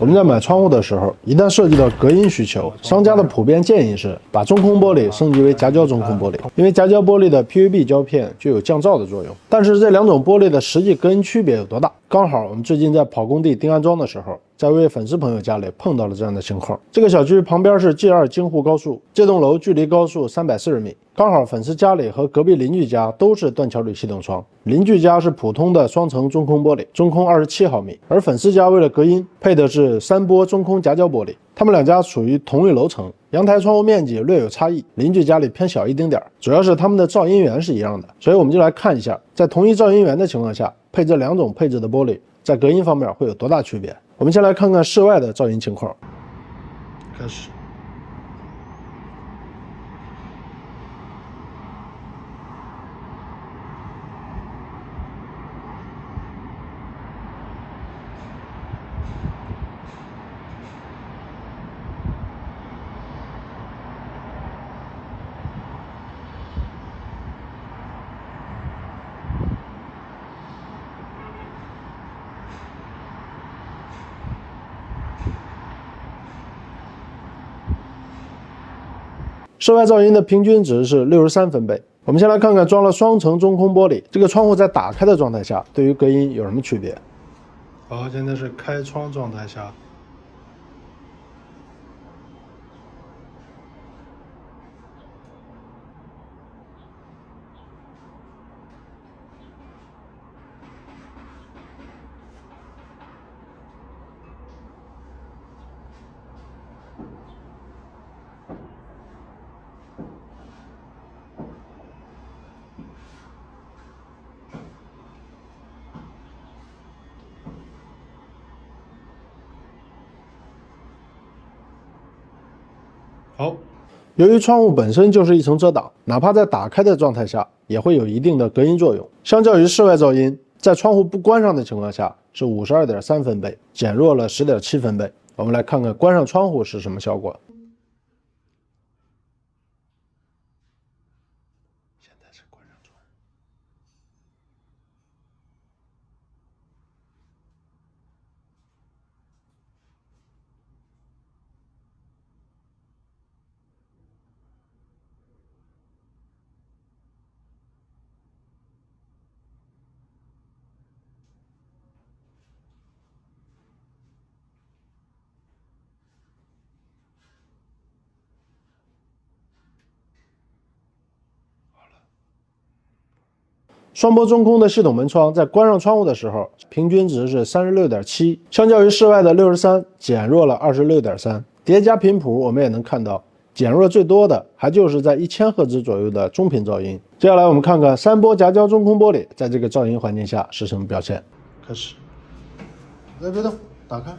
我们在买窗户的时候，一旦涉及到隔音需求，商家的普遍建议是把中空玻璃升级为夹胶中空玻璃，因为夹胶玻璃的 PVB 胶片具有降噪的作用。但是这两种玻璃的实际隔音区别有多大？刚好我们最近在跑工地盯安装的时候，在一位粉丝朋友家里碰到了这样的情况。这个小区旁边是 G2 京沪高速，这栋楼距离高速340米，刚好粉丝家里和隔壁邻居家都是断桥铝系统窗，邻居家是普通的双层中空玻璃，中空27毫米，而粉丝家为了隔音配的是3波中空夹胶玻璃。他们两家属于同一楼层，阳台窗户面积略有差异，邻居家里偏小一丁点，主要是他们的噪音源是一样的。所以我们就来看一下，在同一噪音源的情况下，配这两种配置的玻璃在隔音方面会有多大区别。我们先来看看室外的噪音情况。开始。室外噪音的平均值是63分贝。我们先来看看装了双层中空玻璃，这个窗户在打开的状态下，对于隔音有什么区别？好，现在是开窗状态下。好，由于窗户本身就是一层遮挡，哪怕在打开的状态下，也会有一定的隔音作用。相较于室外噪音，在窗户不关上的情况下是52.3分贝，减弱了10.7分贝。我们来看看关上窗户是什么效果。现在是关上窗。双波中空的系统门窗在关上窗户的时候，平均值是36.7，相较于室外的63，减弱了26.3。叠加频谱我们也能看到，减弱最多的还就是在1000赫兹左右的中频噪音。接下来我们看看3波夹胶中空玻璃在这个噪音环境下是什么表现。开始，别动，打开。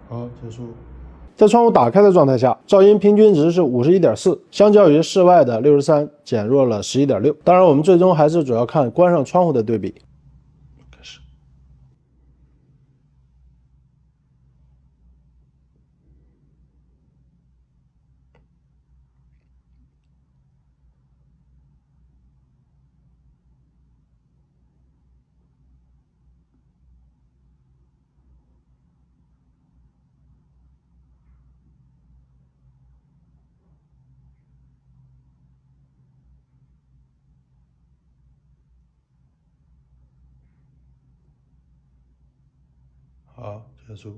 好，结束。在窗户打开的状态下，噪音平均值是51.4，相较于室外的63，减弱了11.6。当然，我们最终还是主要看关上窗户的对比。开始。好，结束。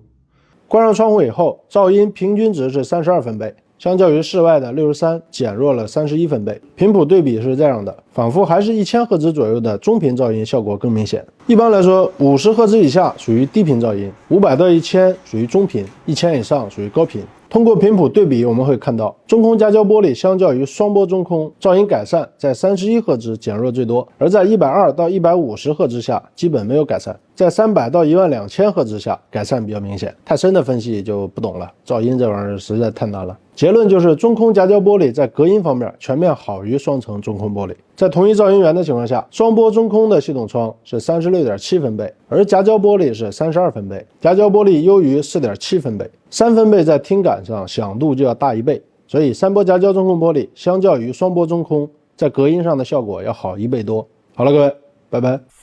关上窗户以后，噪音平均值是32分贝，相较于室外的63，减弱了31分贝。频谱对比是这样的，仿佛还是1000赫兹左右的中频噪音效果更明显。一般来说，50赫兹以下属于低频噪音，500到1000属于中频，1000以上属于高频。通过频谱对比，我们会看到中空夹胶玻璃相较于双波中空，噪音改善在31赫兹减弱最多，而在120到150赫兹下基本没有改善，在300到12000赫兹下改善比较明显。太深的分析就不懂了，噪音这玩意儿实在太难了。结论就是中空夹胶玻璃在隔音方面全面好于双层中空玻璃。在同一噪音源的情况下，双波中空的系统窗是36.7分贝，而夹胶玻璃是32分贝，夹胶玻璃优于4.7分贝，3分贝在听感上响度就要大1倍，所以3波夹胶中空玻璃相较于双波中空，在隔音上的效果要好1倍多。好了，各位，拜拜。